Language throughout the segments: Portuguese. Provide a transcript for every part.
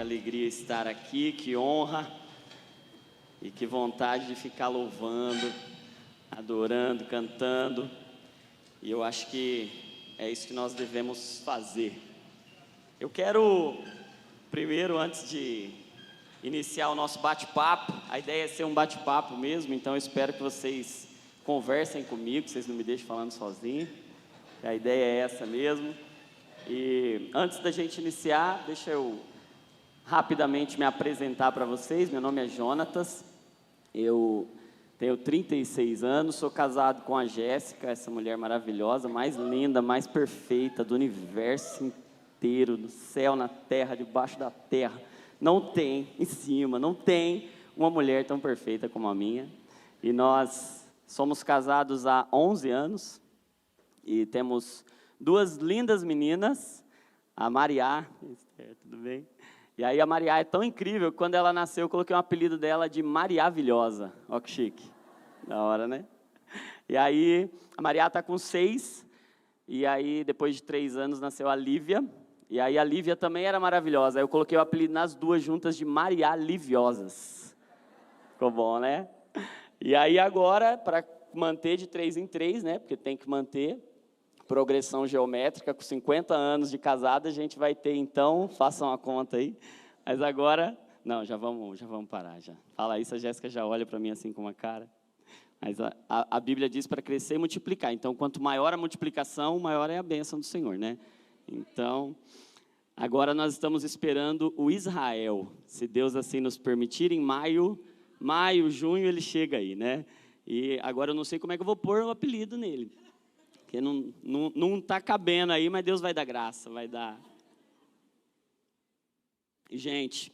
Que alegria estar aqui, que honra e que vontade de ficar louvando, adorando, cantando. E eu acho que é isso que nós devemos fazer. Eu quero, primeiro, antes de iniciar o nosso bate-papo, a ideia é ser um bate-papo mesmo, então eu espero que vocês conversem comigo, que vocês não me deixem falando sozinho. A ideia é essa mesmo. E antes da gente iniciar, deixa eu rapidamente me apresentar para vocês. Meu nome é Jonatas, eu tenho 36 anos, sou casado com a Jéssica, essa mulher maravilhosa, mais linda, mais perfeita do universo inteiro, no céu, na terra, debaixo da terra. Não tem, em cima, não tem uma mulher tão perfeita como a minha. E nós somos casados há 11 anos e temos duas lindas meninas, a Mariá, tudo bem? E aí a Mariá é tão incrível que quando ela nasceu eu coloquei um apelido dela de Mariavilhosa. Ó que chique, da hora, né? E aí a Mariá está com 6, e aí depois de 3 anos nasceu a Lívia, e aí a Lívia também era maravilhosa. Aí eu coloquei o apelido nas duas juntas de Mariá Liviosas. Ficou bom, né? E aí agora, para manter de 3 em 3, né? Porque tem que manter progressão geométrica, com 50 anos de casada, a gente vai ter, então, façam a conta aí. Mas agora, não, já vamos parar, já. Fala isso, a Jéssica já olha para mim assim com uma cara. Mas a Bíblia diz para crescer e multiplicar. Então, quanto maior a multiplicação, maior é a bênção do Senhor, né? Então, agora nós estamos esperando o Israel. Se Deus assim nos permitir, em maio, junho, ele chega aí, né? E agora eu não sei como é que eu vou pôr o apelido nele. Porque não está cabendo aí, mas Deus vai dar graça, vai dar. E, gente,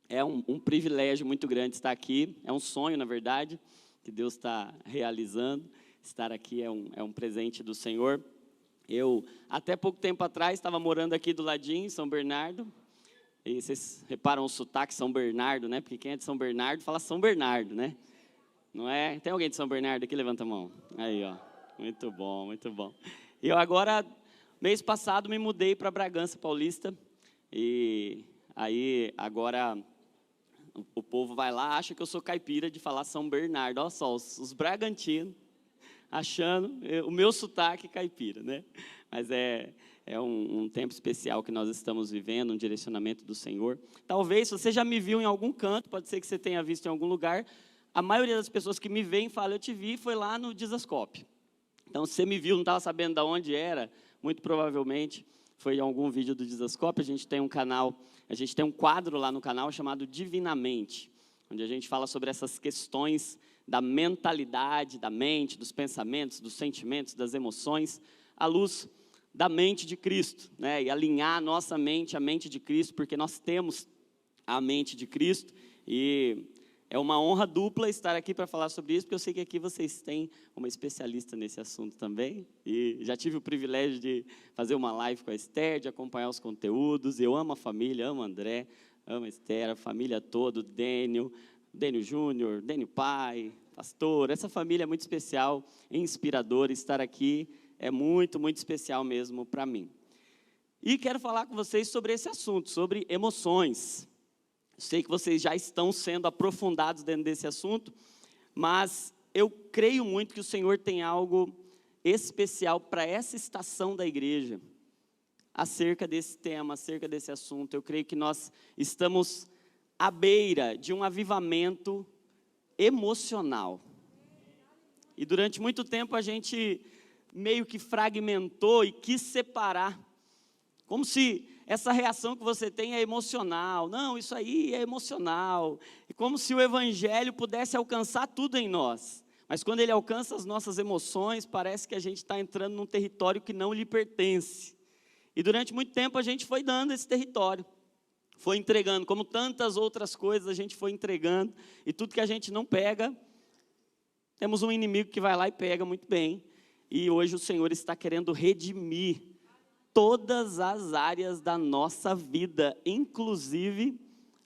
é um privilégio muito grande estar aqui, é um sonho, na verdade, que Deus está realizando. Estar aqui é um presente do Senhor. Eu, até pouco tempo atrás, estava morando aqui do ladinho, em São Bernardo, e vocês reparam o sotaque São Bernardo, né? Porque quem é de São Bernardo fala São Bernardo, né? Não é? Tem alguém de São Bernardo aqui? Levanta a mão. Aí, ó. Muito bom, muito bom. E eu agora, mês passado, me mudei para Bragança Paulista. E aí, agora, o povo vai lá, acha que eu sou caipira de falar São Bernardo. Olha só, os bragantinos achando o meu sotaque caipira, né? Mas é um tempo especial que nós estamos vivendo, um direcionamento do Senhor. Talvez, se você já me viu em algum canto, pode ser que você tenha visto em algum lugar, a maioria das pessoas que me veem fala, eu te vi, foi lá no Dizascope. Então, se você me viu, não estava sabendo de onde era, muito provavelmente foi em algum vídeo do Dizascope. A gente tem um canal, a gente tem um quadro lá no canal chamado Divinamente, onde a gente fala sobre essas questões da mentalidade, da mente, dos pensamentos, dos sentimentos, das emoções, à luz da mente de Cristo, né? E alinhar a nossa mente à mente de Cristo, porque nós temos a mente de Cristo. E é uma honra dupla estar aqui para falar sobre isso, porque eu sei que aqui vocês têm uma especialista nesse assunto também. E já tive o privilégio de fazer uma live com a Esther, de acompanhar os conteúdos. Eu amo a família, amo a André, amo a Esther, a família toda, o Dênio Júnior, Dênio pai, pastor. Essa família é muito especial, inspiradora. Estar aqui é muito, muito especial mesmo para mim. E quero falar com vocês sobre esse assunto, sobre emoções. Sei que vocês já estão sendo aprofundados dentro desse assunto, mas eu creio muito que o Senhor tem algo especial para essa estação da igreja, acerca desse tema, acerca desse assunto. Eu creio que nós estamos à beira de um avivamento emocional. E durante muito tempo a gente meio que fragmentou e quis separar, como se essa reação que você tem é emocional. Não, isso aí é emocional. É como se o evangelho pudesse alcançar tudo em nós. Mas quando ele alcança as nossas emoções, parece que a gente está entrando num território que não lhe pertence. E durante muito tempo a gente foi dando esse território. Foi entregando, como tantas outras coisas a gente foi entregando. E tudo que a gente não pega, temos um inimigo que vai lá e pega muito bem. E hoje o Senhor está querendo redimir todas as áreas da nossa vida, inclusive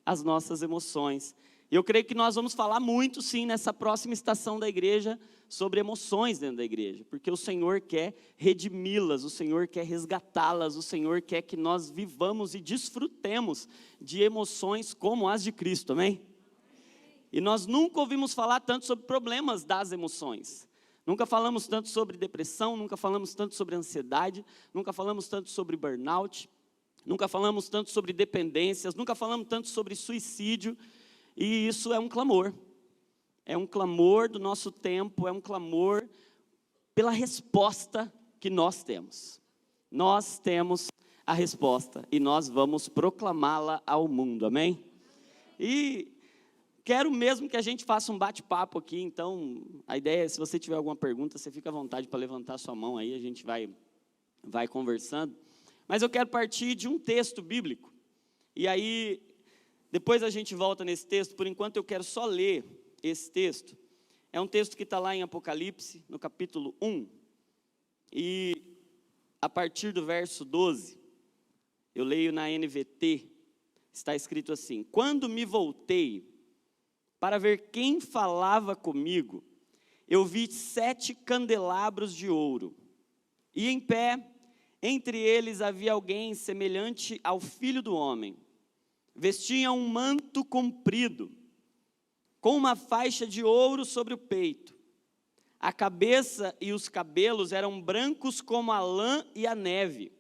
as nossas emoções. Eu creio que nós vamos falar muito, sim, nessa próxima estação da igreja, sobre emoções dentro da igreja, porque o Senhor quer redimi-las, o Senhor quer resgatá-las, o Senhor quer que nós vivamos e desfrutemos de emoções como as de Cristo, amém? E nós nunca ouvimos falar tanto sobre problemas das emoções, nunca falamos tanto sobre depressão, nunca falamos tanto sobre ansiedade, nunca falamos tanto sobre burnout, nunca falamos tanto sobre dependências, nunca falamos tanto sobre suicídio. E isso é um clamor do nosso tempo, é um clamor pela resposta que nós temos. Nós temos a resposta e nós vamos proclamá-la ao mundo, amém? E quero mesmo que a gente faça um bate-papo aqui, então a ideia é, se você tiver alguma pergunta, você fica à vontade para levantar sua mão aí, a gente vai conversando. Mas eu quero partir de um texto bíblico, e aí depois a gente volta nesse texto. Por enquanto eu quero só ler esse texto. É um texto que está lá em Apocalipse, no capítulo 1. E a partir do verso 12, eu leio na NVT, está escrito assim: quando me voltei para ver quem falava comigo, eu vi 7 candelabros de ouro. E em pé, entre eles havia alguém semelhante ao Filho do Homem. Vestia um manto comprido, com uma faixa de ouro sobre o peito. A cabeça e os cabelos eram brancos como a lã e a neve,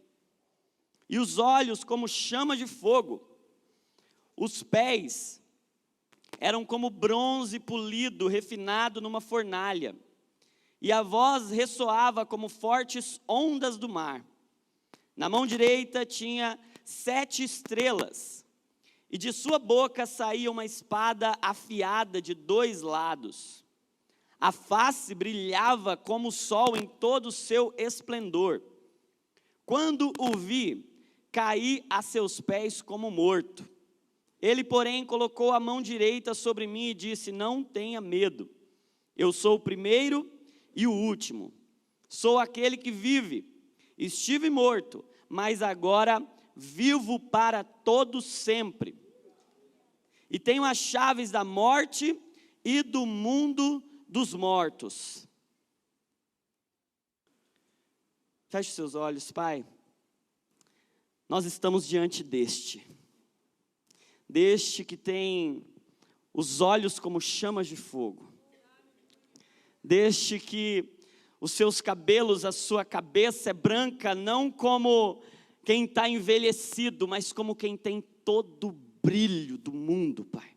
e os olhos como chama de fogo. Os pés eram como bronze polido, refinado numa fornalha, e a voz ressoava como fortes ondas do mar. Na mão direita tinha 7 estrelas, e de sua boca saía uma espada afiada de 2 lados. A face brilhava como o sol em todo o seu esplendor. Quando o vi, caí a seus pés como morto. Ele, porém, colocou a mão direita sobre mim e disse: não tenha medo, eu sou o primeiro e o último. Sou aquele que vive. Estive morto, mas agora vivo para todo sempre. E tenho as chaves da morte e do mundo dos mortos. Feche seus olhos, Pai. Nós estamos diante deste que tem os olhos como chamas de fogo, deste que os seus cabelos, a sua cabeça é branca, não como quem está envelhecido, mas como quem tem todo o brilho do mundo, Pai.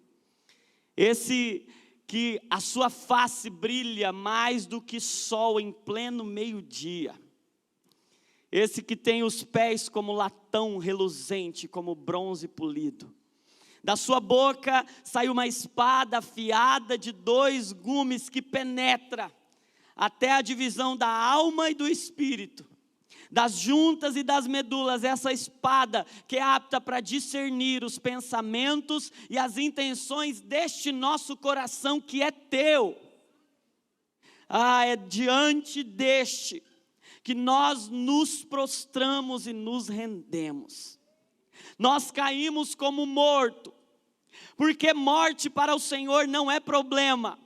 Esse que a sua face brilha mais do que sol em pleno meio-dia. Esse que tem os pés como latão reluzente, como bronze polido. Da sua boca sai uma espada afiada de 2 gumes que penetra até a divisão da alma e do espírito, das juntas e das medulas. Essa espada que é apta para discernir os pensamentos e as intenções deste nosso coração que é teu. É diante deste que nós nos prostramos e nos rendemos. Nós caímos como morto, porque morte para o Senhor não é problema,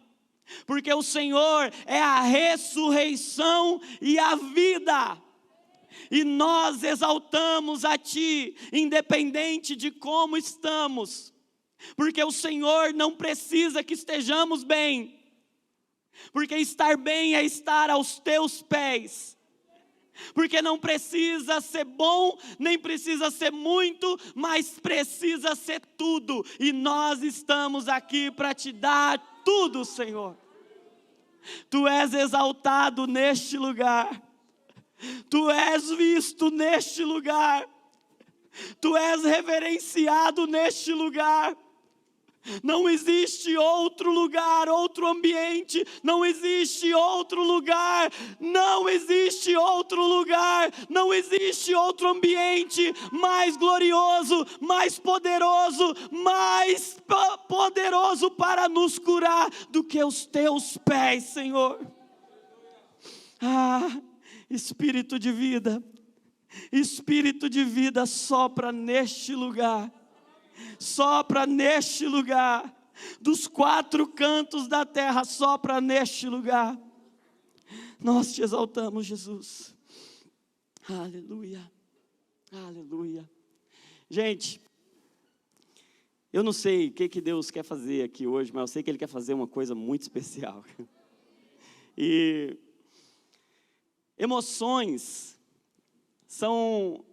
porque o Senhor é a ressurreição e a vida. E nós exaltamos a Ti, independente de como estamos, porque o Senhor não precisa que estejamos bem, porque estar bem é estar aos Teus pés, porque não precisa ser bom, nem precisa ser muito, mas precisa ser tudo, e nós estamos aqui para Te dar tudo, Senhor. Tu és exaltado neste lugar, Tu és visto neste lugar, Tu és reverenciado neste lugar. Não existe outro lugar, outro ambiente, não existe outro lugar, não existe outro lugar, não existe outro ambiente mais glorioso, mais poderoso para nos curar do que os Teus pés, Senhor. Espírito de vida, sopra neste lugar. Sopra neste lugar, dos 4 cantos da terra sopra neste lugar. Nós te exaltamos, Jesus. Aleluia, aleluia. Gente, eu não sei o que Deus quer fazer aqui hoje, mas eu sei que Ele quer fazer uma coisa muito especial. E emoções são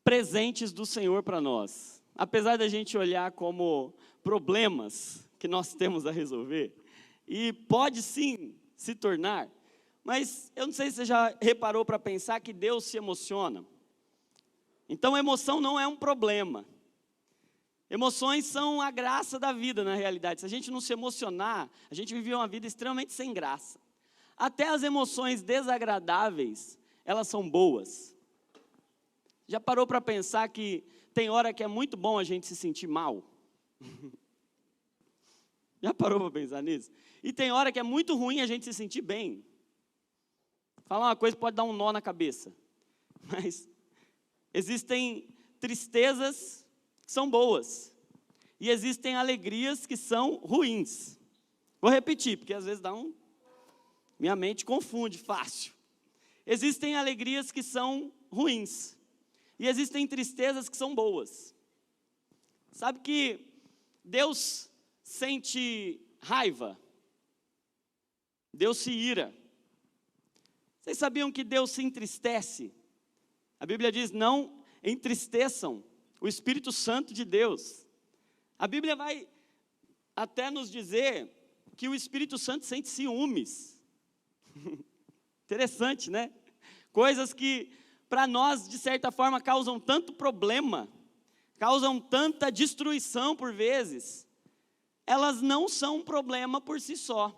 presentes do Senhor para nós. Apesar da gente olhar como problemas que nós temos a resolver, e pode sim se tornar, mas eu não sei se você já reparou para pensar que Deus se emociona. Então, emoção não é um problema. Emoções são a graça da vida, na realidade. Se a gente não se emocionar, a gente vive uma vida extremamente sem graça. Até as emoções desagradáveis, elas são boas. Já parou para pensar que tem hora que é muito bom a gente se sentir mal? Já parou para pensar nisso? E tem hora que é muito ruim a gente se sentir bem. Falar uma coisa pode dar um nó na cabeça. Mas existem tristezas que são boas. E existem alegrias que são ruins. Vou repetir, porque às vezes minha mente confunde fácil. Existem alegrias que são ruins. E existem tristezas que são boas. Sabe que Deus sente raiva? Deus se ira. Vocês sabiam que Deus se entristece? A Bíblia diz, não entristeçam o Espírito Santo de Deus. A Bíblia vai até nos dizer que o Espírito Santo sente ciúmes. Interessante, né? Coisas que para nós, de certa forma, causam tanto problema, causam tanta destruição por vezes, elas não são um problema por si só.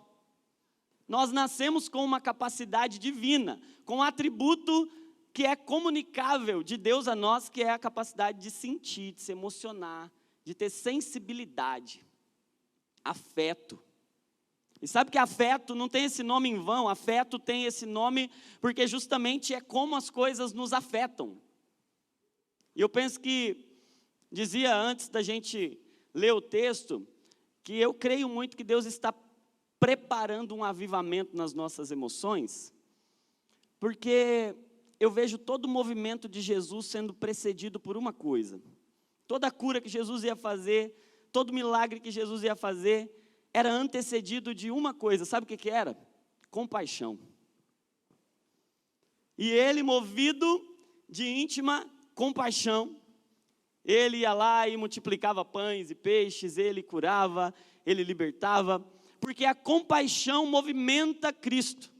Nós nascemos com uma capacidade divina, com um atributo que é comunicável de Deus a nós, que é a capacidade de sentir, de se emocionar, de ter sensibilidade, afeto. E sabe que afeto não tem esse nome em vão, afeto tem esse nome porque justamente é como as coisas nos afetam. E eu penso que, dizia antes da gente ler o texto, que eu creio muito que Deus está preparando um avivamento nas nossas emoções, porque eu vejo todo o movimento de Jesus sendo precedido por uma coisa. Toda a cura que Jesus ia fazer, todo milagre que Jesus ia fazer, era antecedido de uma coisa. Sabe o que era? Compaixão. E ele, movido de íntima compaixão, ele ia lá e multiplicava pães e peixes, ele curava, ele libertava, porque a compaixão movimenta Cristo.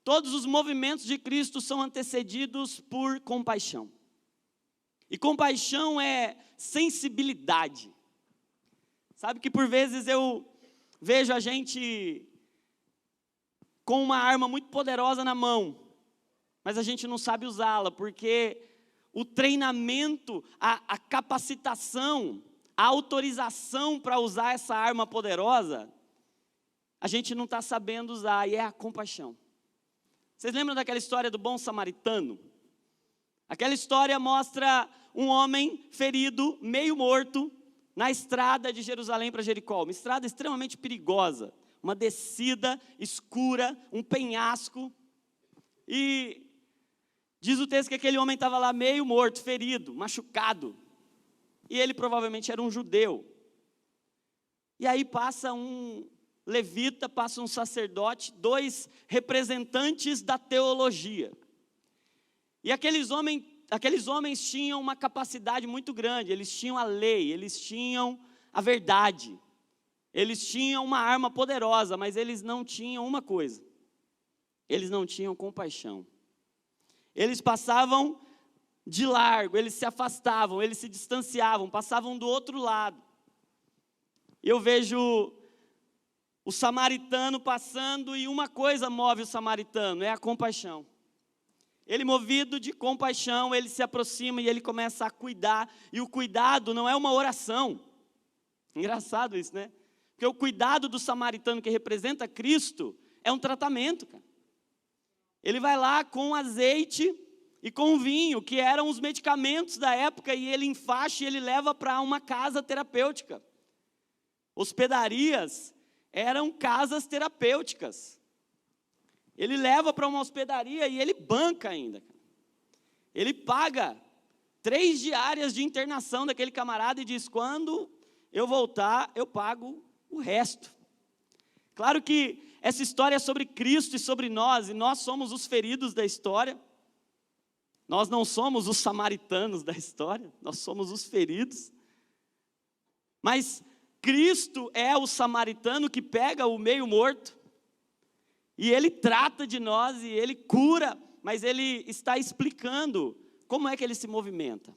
Todos os movimentos de Cristo são antecedidos por compaixão. E compaixão é sensibilidade. Sabe que por vezes eu vejo a gente com uma arma muito poderosa na mão, mas a gente não sabe usá-la, porque o treinamento, a capacitação, a autorização para usar essa arma poderosa, a gente não está sabendo usar, e é a compaixão. Vocês lembram daquela história do bom samaritano? Aquela história mostra um homem ferido, meio morto, na estrada de Jerusalém para Jericó, uma estrada extremamente perigosa, uma descida escura, um penhasco, e diz o texto que aquele homem estava lá meio morto, ferido, machucado, e ele provavelmente era um judeu. E aí passa um levita, passa um sacerdote, 2 representantes da teologia. E aqueles homens tinham uma capacidade muito grande, eles tinham a lei, eles tinham a verdade, eles tinham uma arma poderosa, mas eles não tinham uma coisa, eles não tinham compaixão. Eles passavam de largo, eles se afastavam, eles se distanciavam, passavam do outro lado. Eu vejo o samaritano passando e uma coisa move o samaritano, é a compaixão. Ele, movido de compaixão, ele se aproxima e ele começa a cuidar. E o cuidado não é uma oração. Engraçado isso, né? Porque o cuidado do samaritano que representa Cristo é um tratamento, cara. Ele vai lá com azeite e com vinho, que eram os medicamentos da época, e ele enfaixa e ele leva para uma casa terapêutica. Hospedarias eram casas terapêuticas. Ele leva para uma hospedaria e ele banca ainda. Ele paga 3 diárias de internação daquele camarada e diz: quando eu voltar, eu pago o resto. Claro que essa história é sobre Cristo e sobre nós, e nós somos os feridos da história. Nós não somos os samaritanos da história, nós somos os feridos. Mas Cristo é o samaritano que pega o meio morto, e ele trata de nós, e ele cura, mas ele está explicando como é que ele se movimenta.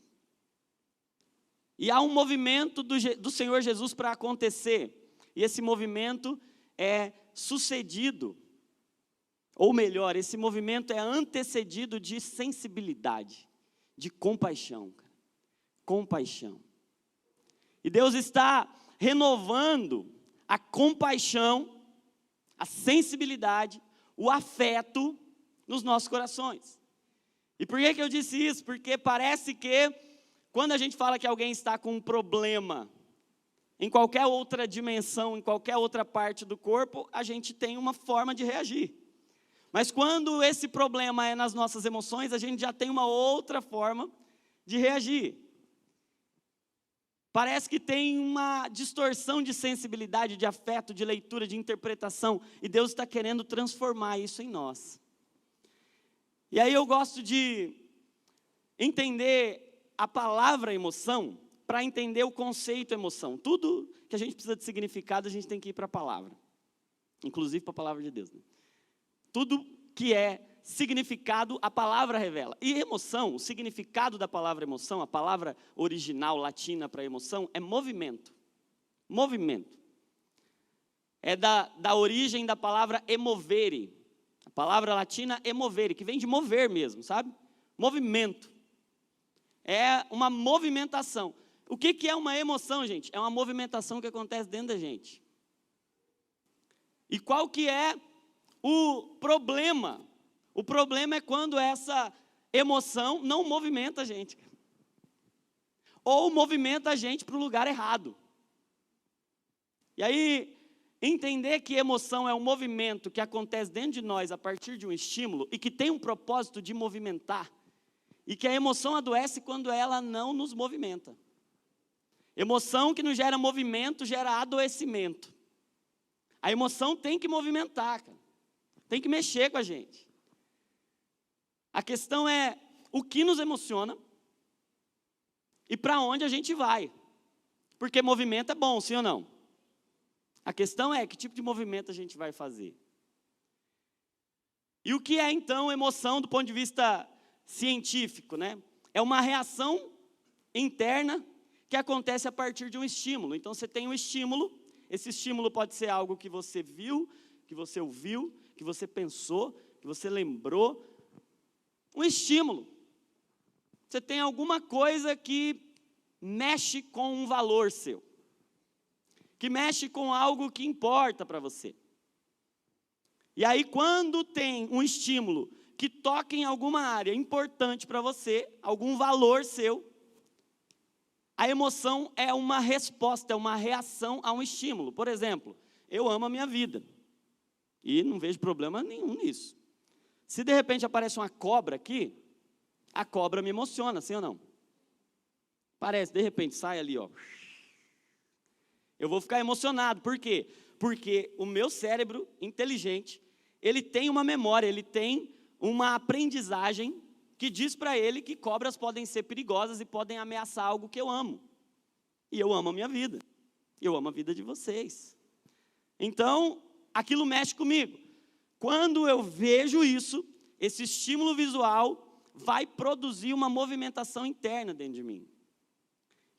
E há um movimento do Senhor Jesus para acontecer, e esse movimento é sucedido, ou melhor, esse movimento é antecedido de sensibilidade, de compaixão. Compaixão. E Deus está renovando a compaixão, a sensibilidade, o afeto nos nossos corações. E por que eu disse isso? Porque parece que quando a gente fala que alguém está com um problema em qualquer outra dimensão, em qualquer outra parte do corpo, a gente tem uma forma de reagir. Mas quando esse problema é nas nossas emoções, a gente já tem uma outra forma de reagir. Parece que tem uma distorção de sensibilidade, de afeto, de leitura, de interpretação, e Deus está querendo transformar isso em nós. E aí eu gosto de entender a palavra emoção para entender o conceito emoção. Tudo que a gente precisa de significado, a gente tem que ir para a palavra. Inclusive para a palavra de Deus, né? Tudo que é significado, a palavra revela. E emoção, o significado da palavra emoção, a palavra original latina para emoção, é movimento. Movimento. É da origem da palavra emovere. A palavra latina emovere, que vem de mover mesmo, sabe? Movimento. É uma movimentação. O que é uma emoção, gente? É uma movimentação que acontece dentro da gente. E qual que é o problema? O problema é quando essa emoção não movimenta a gente. Ou movimenta a gente para o lugar errado. E aí, entender que emoção é um movimento que acontece dentro de nós a partir de um estímulo e que tem um propósito de movimentar. E que a emoção adoece quando ela não nos movimenta. Emoção que não gera movimento, gera adoecimento. A emoção tem que movimentar, cara. Tem que mexer com a gente. A questão é o que nos emociona e para onde a gente vai. Porque movimento é bom, sim ou não? A questão é que tipo de movimento a gente vai fazer. E o que é então emoção do ponto de vista científico, né? É uma reação interna que acontece a partir de um estímulo. Então você tem um estímulo, esse estímulo pode ser algo que você viu, que você ouviu, que você pensou, que você lembrou. Um estímulo. Você tem alguma coisa que mexe com um valor seu. Que mexe com algo que importa para você. E aí quando tem um estímulo que toca em alguma área importante para você, algum valor seu, a emoção é uma resposta, é uma reação a um estímulo. Por exemplo, eu amo a minha vida. E não vejo problema nenhum nisso. Se de repente aparece uma cobra aqui, a cobra me emociona, sim ou não? Parece, de repente, sai ali, ó. Eu vou ficar emocionado. Por quê? Porque o meu cérebro inteligente, ele tem uma memória, ele tem uma aprendizagem que diz para ele que cobras podem ser perigosas e podem ameaçar algo que eu amo. E eu amo a minha vida. Eu amo a vida de vocês. Então, aquilo mexe comigo. Quando eu vejo isso, esse estímulo visual vai produzir uma movimentação interna dentro de mim.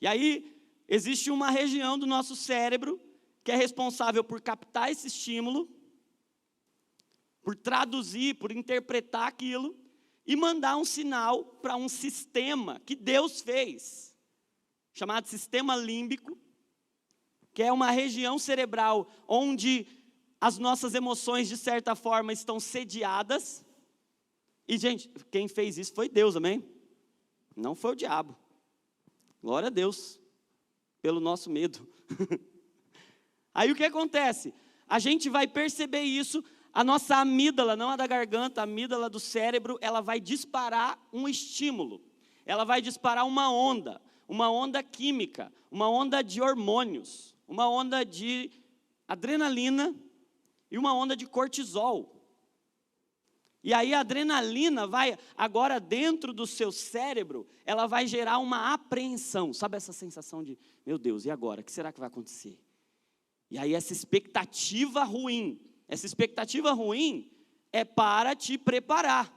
E aí, existe uma região do nosso cérebro que é responsável por captar esse estímulo, por traduzir, por interpretar aquilo e mandar um sinal para um sistema que Deus fez, chamado sistema límbico, que é uma região cerebral onde as nossas emoções, de certa forma, estão sediadas. E, gente, quem fez isso foi Deus, amém? Não foi o diabo. Glória a Deus, pelo nosso medo. Aí o que acontece? A gente vai perceber isso, a nossa amígdala, não a da garganta, a amígdala do cérebro, ela vai disparar um estímulo. Ela vai disparar uma onda química, uma onda de hormônios, uma onda de adrenalina e uma onda de cortisol. E aí a adrenalina vai, agora dentro do seu cérebro, ela vai gerar uma apreensão. Sabe essa sensação de, meu Deus, e agora? O que será que vai acontecer? E aí essa expectativa ruim é para te preparar.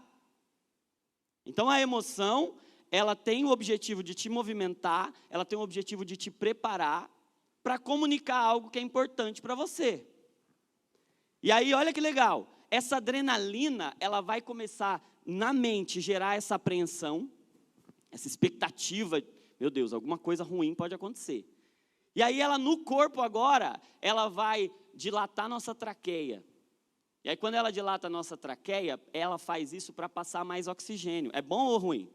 Então a emoção, ela tem o objetivo de te movimentar, ela tem o objetivo de te preparar para comunicar algo que é importante para você. E aí olha que legal. Essa adrenalina, ela vai começar na mente gerar essa apreensão, essa expectativa, meu Deus, alguma coisa ruim pode acontecer. E aí ela no corpo agora, ela vai dilatar nossa traqueia. E aí quando ela dilata a nossa traqueia, ela faz isso para passar mais oxigênio. É bom ou ruim?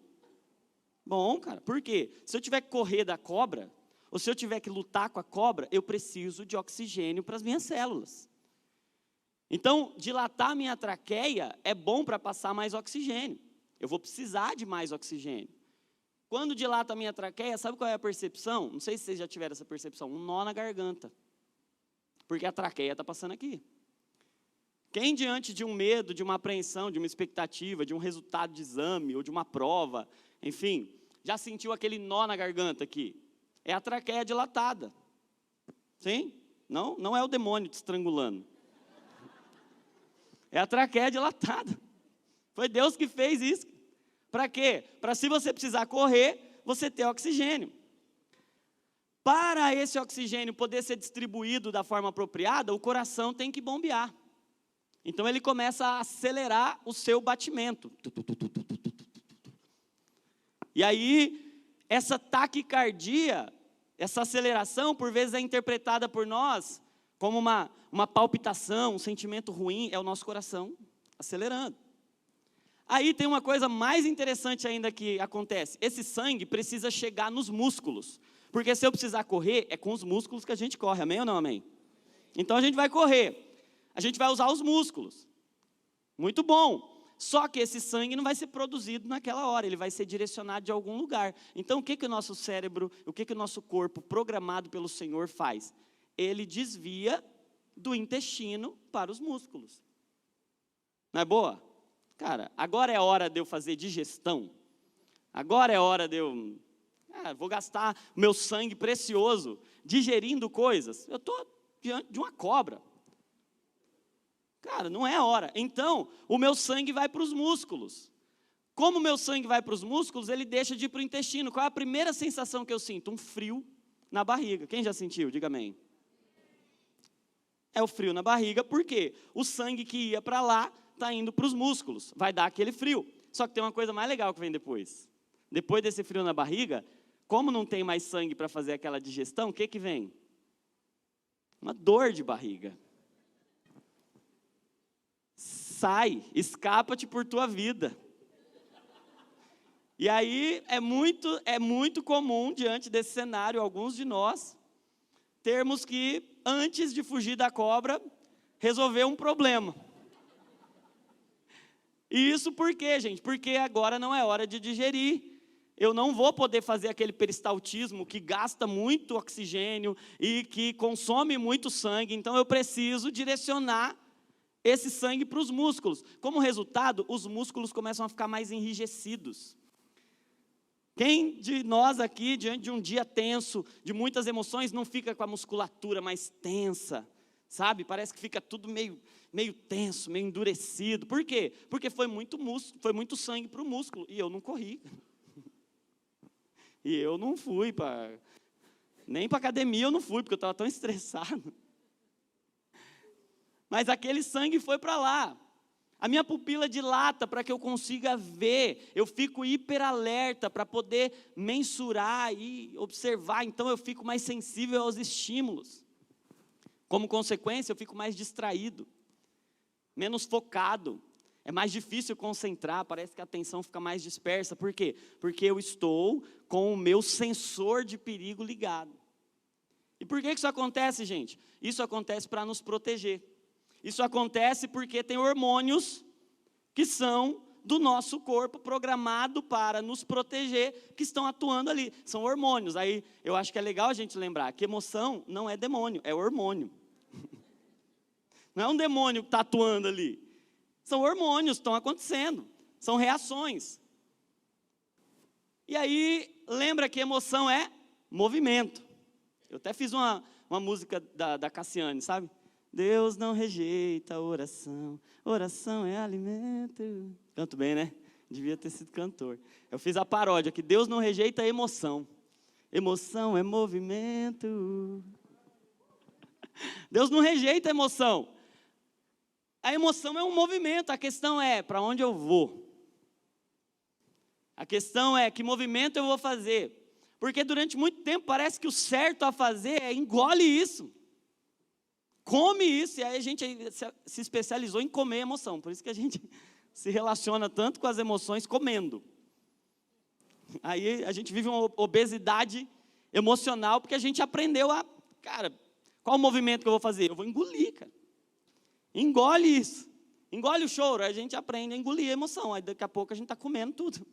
Bom, cara, por quê? Se eu tiver que correr da cobra, ou se eu tiver que lutar com a cobra, eu preciso de oxigênio para as minhas células. Então, dilatar a minha traqueia é bom para passar mais oxigênio. Eu vou precisar de mais oxigênio. Quando dilata a minha traqueia, sabe qual é a percepção? Não sei se vocês já tiveram essa percepção. Um nó na garganta. Porque a traqueia está passando aqui. Quem diante de um medo, de uma apreensão, de uma expectativa, de um resultado de exame ou de uma prova, enfim, já sentiu aquele nó na garganta aqui? É a traqueia dilatada. Sim? Não é o demônio te estrangulando. É a traqueia dilatada. Foi Deus que fez isso. Para quê? Para se você precisar correr, você ter oxigênio. Para esse oxigênio poder ser distribuído da forma apropriada, o coração tem que bombear. Então ele começa a acelerar o seu batimento. E aí, essa taquicardia, essa aceleração, por vezes é interpretada por nós como uma palpitação, um sentimento ruim, é o nosso coração acelerando. Aí tem uma coisa mais interessante ainda que acontece. Esse sangue precisa chegar nos músculos. Porque se eu precisar correr, é com os músculos que a gente corre, amém ou não amém? Então a gente vai correr, a gente vai usar os músculos. Muito bom. Só que esse sangue não vai ser produzido naquela hora, ele vai ser direcionado de algum lugar. Então o que o nosso cérebro, o que o nosso corpo programado pelo Senhor faz? Ele desvia do intestino para os músculos. Não é boa? Cara, agora é hora de eu fazer digestão. Agora é hora de eu... vou gastar meu sangue precioso digerindo coisas. Eu estou diante de uma cobra. Cara, não é hora. Então, o meu sangue vai para os músculos. Como o meu sangue vai para os músculos, ele deixa de ir para o intestino. Qual é a primeira sensação que eu sinto? Um frio na barriga. Quem já sentiu? Diga amém. É o frio na barriga, porque o sangue que ia para lá está indo para os músculos. Vai dar aquele frio. Só que tem uma coisa mais legal que vem depois. Depois desse frio na barriga, como não tem mais sangue para fazer aquela digestão, o que vem? Uma dor de barriga. Sai, escapa-te por tua vida. E aí é muito comum, diante desse cenário, alguns de nós, termos que, antes de fugir da cobra, resolver um problema. E isso por quê, gente? Porque agora não é hora de digerir. Eu não vou poder fazer aquele peristaltismo que gasta muito oxigênio e que consome muito sangue. Então eu preciso direcionar esse sangue para os músculos. Como resultado, os músculos começam a ficar mais enrijecidos. Quem de nós aqui, diante de um dia tenso, de muitas emoções, não fica com a musculatura mais tensa, sabe? Parece que fica tudo meio tenso, meio endurecido. Por quê? Porque foi muito sangue para o músculo e eu não corri. E eu não fui nem para academia eu não fui, porque eu estava tão estressado. Mas aquele sangue foi para lá. A minha pupila dilata para que eu consiga ver. Eu fico hiperalerta para poder mensurar e observar. Então eu fico mais sensível aos estímulos. Como consequência, eu fico mais distraído, menos focado. É mais difícil concentrar, parece que a atenção fica mais dispersa. Por quê? Porque eu estou com o meu sensor de perigo ligado. E por que isso acontece, gente? Isso acontece para nos proteger. Isso acontece porque tem hormônios que são do nosso corpo, programado para nos proteger, que estão atuando ali. São hormônios. Aí eu acho que é legal a gente lembrar que emoção não é demônio, é hormônio. Não é um demônio que está atuando ali. São hormônios que estão acontecendo. São reações. E aí, lembra que emoção é movimento. Eu até fiz uma música da Cassiane, sabe? Deus não rejeita a oração, oração é alimento. Canto bem, né? Devia ter sido cantor. Eu fiz a paródia que Deus não rejeita a emoção. Emoção é movimento. Deus não rejeita a emoção. A emoção é um movimento, a questão é para onde eu vou. A questão é que movimento eu vou fazer. Porque durante muito tempo parece que o certo a fazer é engole isso. Come isso. E aí a gente se especializou em comer emoção. Por isso que a gente se relaciona tanto com as emoções comendo. Aí a gente vive uma obesidade emocional porque a gente aprendeu a... Cara, qual o movimento que eu vou fazer? Eu vou engolir, cara. Engole isso. Engole o choro. Aí a gente aprende a engolir a emoção. Aí daqui a pouco a gente está comendo tudo.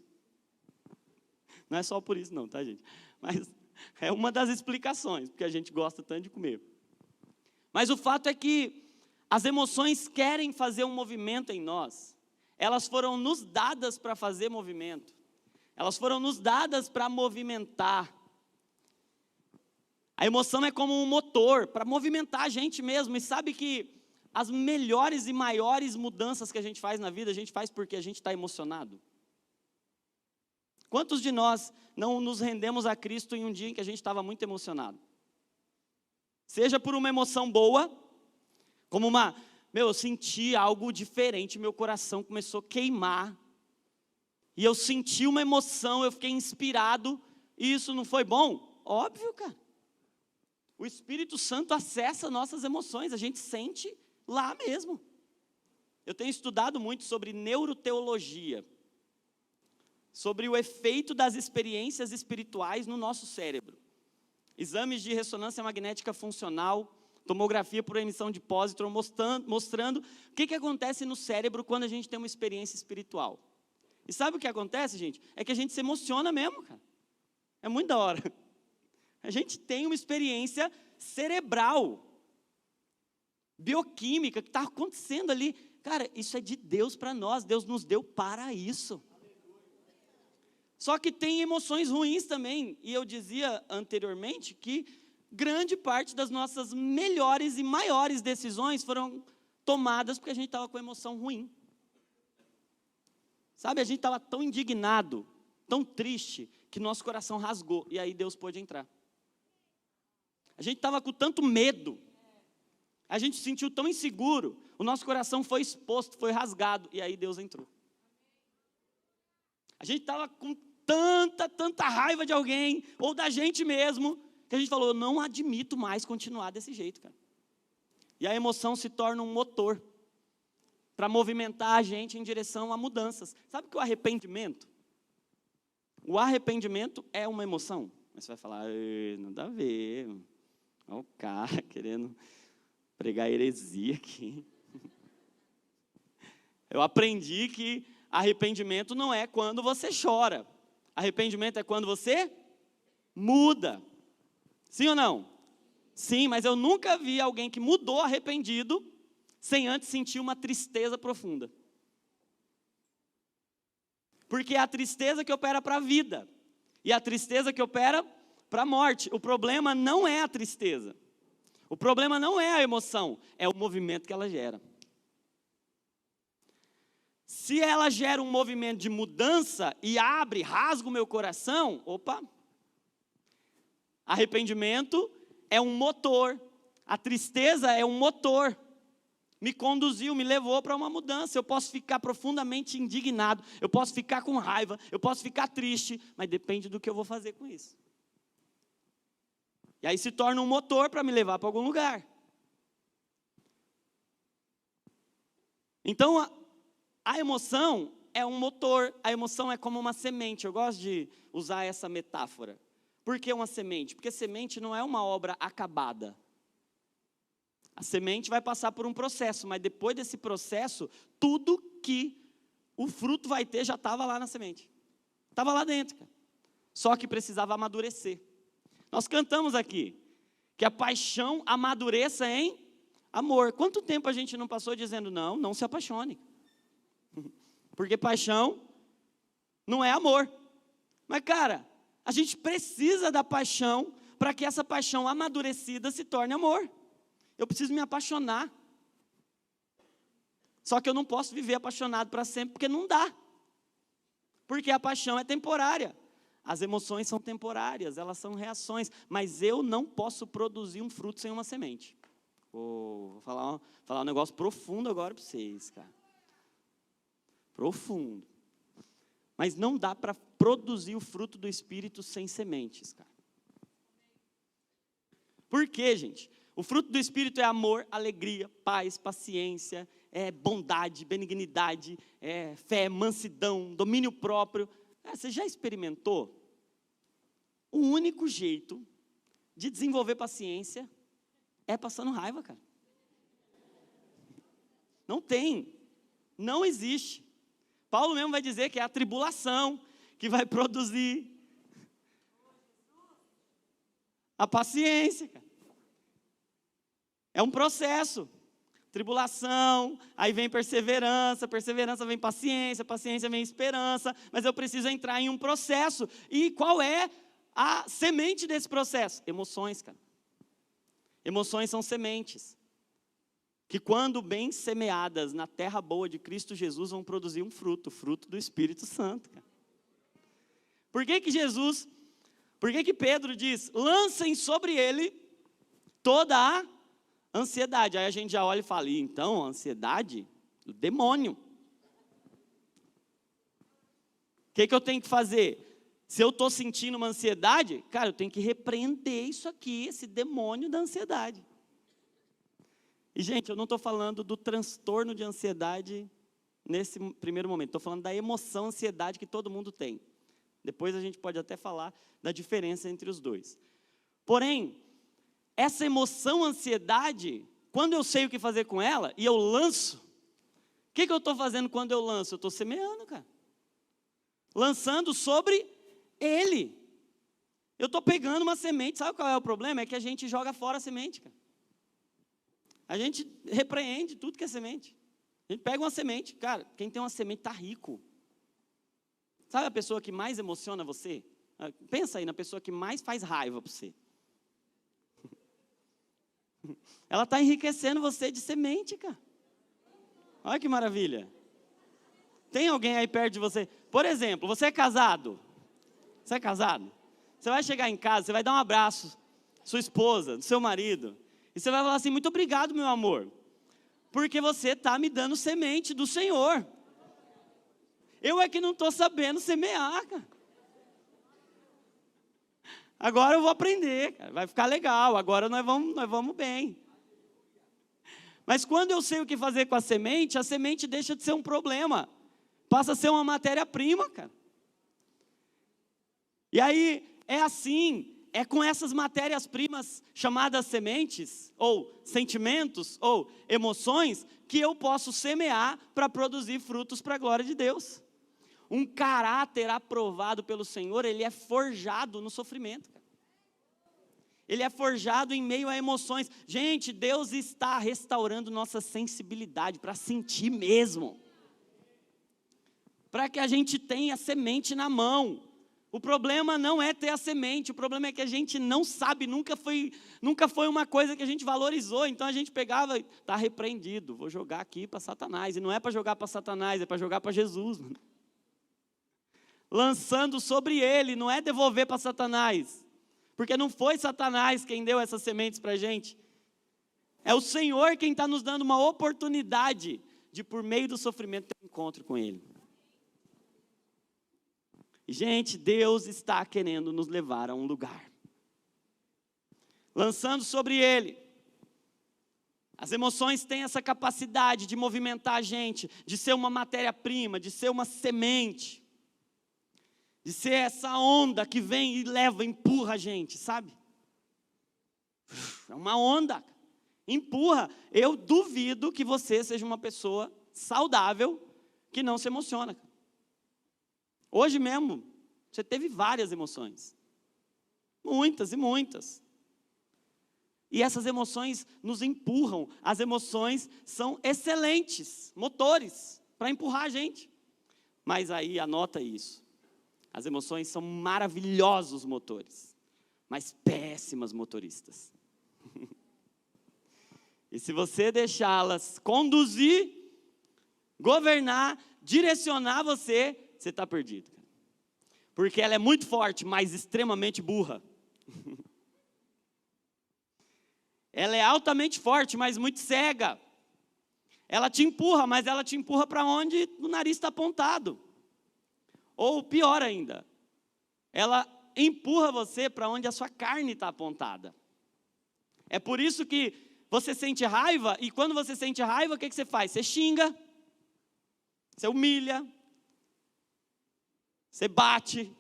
Não é só por isso não, tá, gente? Mas é uma das explicações, porque a gente gosta tanto de comer. Mas o fato é que as emoções querem fazer um movimento em nós. Elas foram nos dadas para fazer movimento. Elas foram nos dadas para movimentar. A emoção é como um motor para movimentar a gente mesmo. E sabe que as melhores e maiores mudanças que a gente faz na vida, a gente faz porque a gente está emocionado. Quantos de nós não nos rendemos a Cristo em um dia em que a gente estava muito emocionado? Seja por uma emoção boa, como eu senti algo diferente, meu coração começou a queimar, e eu senti uma emoção, eu fiquei inspirado, e isso não foi bom? Óbvio, cara. O Espírito Santo acessa nossas emoções, a gente sente lá mesmo. Eu tenho estudado muito sobre neuroteologia, sobre o efeito das experiências espirituais no nosso cérebro. Exames de ressonância magnética funcional, tomografia por emissão de pósitron, mostrando o que acontece no cérebro quando a gente tem uma experiência espiritual. E sabe o que acontece, gente? É que a gente se emociona mesmo, cara. É muito da hora. A gente tem uma experiência cerebral, bioquímica, que está acontecendo ali. Cara, isso é de Deus para nós, Deus nos deu para isso. Só que tem emoções ruins também, e eu dizia anteriormente que grande parte das nossas melhores e maiores decisões foram tomadas porque a gente estava com emoção ruim. Sabe, a gente estava tão indignado, tão triste, que nosso coração rasgou, e aí Deus pôde entrar. A gente estava com tanto medo, a gente se sentiu tão inseguro, o nosso coração foi exposto, foi rasgado, e aí Deus entrou. A gente estava com tanta raiva de alguém, ou da gente mesmo, que a gente falou, eu não admito mais continuar desse jeito, cara. E a emoção se torna um motor, para movimentar a gente em direção a mudanças. Sabe que o arrependimento é uma emoção? Mas você vai falar, não dá a ver, olha o cara querendo pregar heresia aqui. Eu aprendi que arrependimento não é quando você chora. Arrependimento é quando você muda. Sim ou não? Sim, mas eu nunca vi alguém que mudou arrependido sem antes sentir uma tristeza profunda. Porque é a tristeza que opera para a vida. E a tristeza que opera para a morte. O problema não é a tristeza. O problema não é a emoção. É o movimento que ela gera. Se ela gera um movimento de mudança e rasga o meu coração, arrependimento é um motor, a tristeza é um motor, me conduziu, me levou para uma mudança. Eu posso ficar profundamente indignado, eu posso ficar com raiva, eu posso ficar triste, mas depende do que eu vou fazer com isso. E aí se torna um motor para me levar para algum lugar. Então, a emoção é um motor, a emoção é como uma semente. Eu gosto de usar essa metáfora. Por que uma semente? Porque semente não é uma obra acabada. A semente vai passar por um processo, mas depois desse processo, tudo que o fruto vai ter já estava lá na semente. Estava lá dentro, cara. Só que precisava amadurecer. Nós cantamos aqui, que a paixão amadureça em amor. Quanto tempo a gente não passou dizendo, não se apaixone. Porque paixão não é amor. Mas, cara, a gente precisa da paixão para que essa paixão amadurecida se torne amor. Eu preciso me apaixonar. Só que eu não posso viver apaixonado para sempre, porque não dá. Porque a paixão é temporária. As emoções são temporárias, elas são reações. Mas eu não posso produzir um fruto sem uma semente. Vou falar um negócio profundo agora para vocês, cara. Profundo. Mas não dá para produzir o fruto do Espírito sem sementes, cara. Por quê, gente? O fruto do Espírito é amor, alegria, paz, paciência, bondade, benignidade, fé, mansidão, domínio próprio. Você já experimentou? O único jeito de desenvolver paciência é passando raiva, cara. Não tem. Não existe. Paulo mesmo vai dizer que é a tribulação que vai produzir a paciência, cara. É um processo. Tribulação, aí vem perseverança, perseverança vem paciência, paciência vem esperança, mas eu preciso entrar em um processo. E qual é a semente desse processo? Emoções, cara. Emoções são sementes, que quando bem semeadas na terra boa de Cristo Jesus, vão produzir um fruto, o fruto do Espírito Santo, cara. Por que que Pedro diz, lancem sobre ele toda a ansiedade? Aí a gente já olha e fala, então, a ansiedade, o demônio. O que eu tenho que fazer? Se eu estou sentindo uma ansiedade, cara, eu tenho que repreender isso aqui, esse demônio da ansiedade. E, gente, eu não estou falando do transtorno de ansiedade nesse primeiro momento. Estou falando da emoção, ansiedade que todo mundo tem. Depois a gente pode até falar da diferença entre os dois. Porém, essa emoção, ansiedade, quando eu sei o que fazer com ela, e eu lanço, o que eu estou fazendo quando eu lanço? Eu estou semeando, cara. Lançando sobre ele. Eu estou pegando uma semente, sabe qual é o problema? É que a gente joga fora a semente, cara. A gente repreende tudo que é semente. A gente pega uma semente, cara, quem tem uma semente está rico. Sabe a pessoa que mais emociona você? Pensa aí na pessoa que mais faz raiva para você. Ela está enriquecendo você de semente, cara. Olha que maravilha. Tem alguém aí perto de você? Por exemplo, você é casado? Você é casado? Você vai chegar em casa, você vai dar um abraço, sua esposa, seu marido, e você vai falar assim, muito obrigado, meu amor, porque você está me dando semente do Senhor. Eu é que não estou sabendo semear, cara. Agora eu vou aprender, cara. Vai ficar legal, agora nós vamos bem. Mas quando eu sei o que fazer com a semente deixa de ser um problema, passa a ser uma matéria-prima, cara. E aí, é assim, é com essas matérias-primas chamadas sementes, ou sentimentos, ou emoções, que eu posso semear para produzir frutos para a glória de Deus. Um caráter aprovado pelo Senhor, ele é forjado no sofrimento, cara. Ele é forjado em meio a emoções. Gente, Deus está restaurando nossa sensibilidade para sentir mesmo. Para que a gente tenha semente na mão. O problema não é ter a semente, o problema é que a gente não sabe, nunca foi uma coisa que a gente valorizou, então a gente pegava, está repreendido, vou jogar aqui para Satanás, e não é para jogar para Satanás, é para jogar para Jesus, mano. Lançando sobre ele, não é devolver para Satanás, porque não foi Satanás quem deu essas sementes para a gente, é o Senhor quem está nos dando uma oportunidade de, por meio do sofrimento, ter um encontro com ele. Gente, Deus está querendo nos levar a um lugar. Lançando sobre ele. As emoções têm essa capacidade de movimentar a gente, de ser uma matéria-prima, de ser uma semente. de ser essa onda que vem e leva, empurra a gente, sabe? É uma onda, empurra. Eu duvido que você seja uma pessoa saudável que não se emociona. Hoje mesmo, você teve várias emoções. Muitas e muitas. E essas emoções nos empurram. As emoções são excelentes motores para empurrar a gente. Mas aí, anota isso. As emoções são maravilhosos motores, mas péssimas motoristas. E se você deixá-las conduzir, governar, direcionar você está perdido. Porque ela é muito forte, mas extremamente burra. Ela é altamente forte, mas muito cega. Ela te empurra, mas ela te empurra para onde o nariz está apontado. Ou pior ainda, ela empurra você para onde a sua carne está apontada. É por isso que você sente raiva, e quando você sente raiva, o que você faz? Você xinga, você humilha, você bate,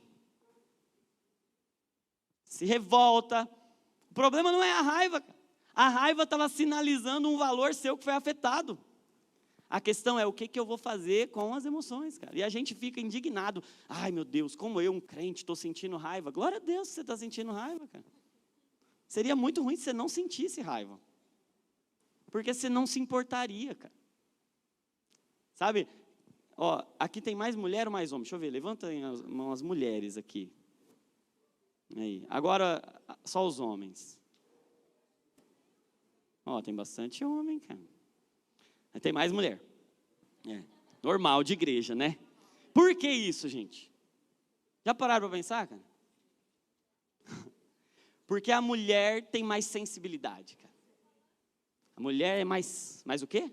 se revolta. O problema não é a raiva. A raiva estava sinalizando um valor seu que foi afetado. A questão é o que eu vou fazer com as emoções, cara. E a gente fica indignado. Ai, meu Deus, como eu, um crente, estou sentindo raiva. Glória a Deus que você está sentindo raiva, cara. Seria muito ruim se você não sentisse raiva. Porque você não se importaria, cara. Sabe? Ó, aqui tem mais mulher ou mais homem? Deixa eu ver, levantem as mãos as mulheres aqui. Aí. Agora, só os homens. Ó, tem bastante homem, cara. Tem mais mulher. É, normal, de igreja, né? Por que isso, gente? Já pararam para pensar, cara? Porque a mulher tem mais sensibilidade, cara. A mulher é mais o quê?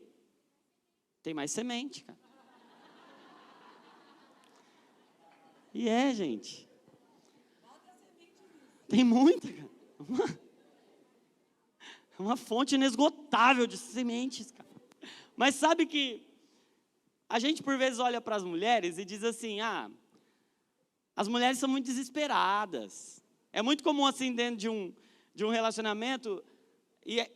Tem mais semente, cara. E gente. Tem muita, cara. Uma fonte inesgotável de sementes, cara. Mas sabe que a gente por vezes olha para as mulheres e diz assim, as mulheres são muito desesperadas. É muito comum assim dentro de um relacionamento, e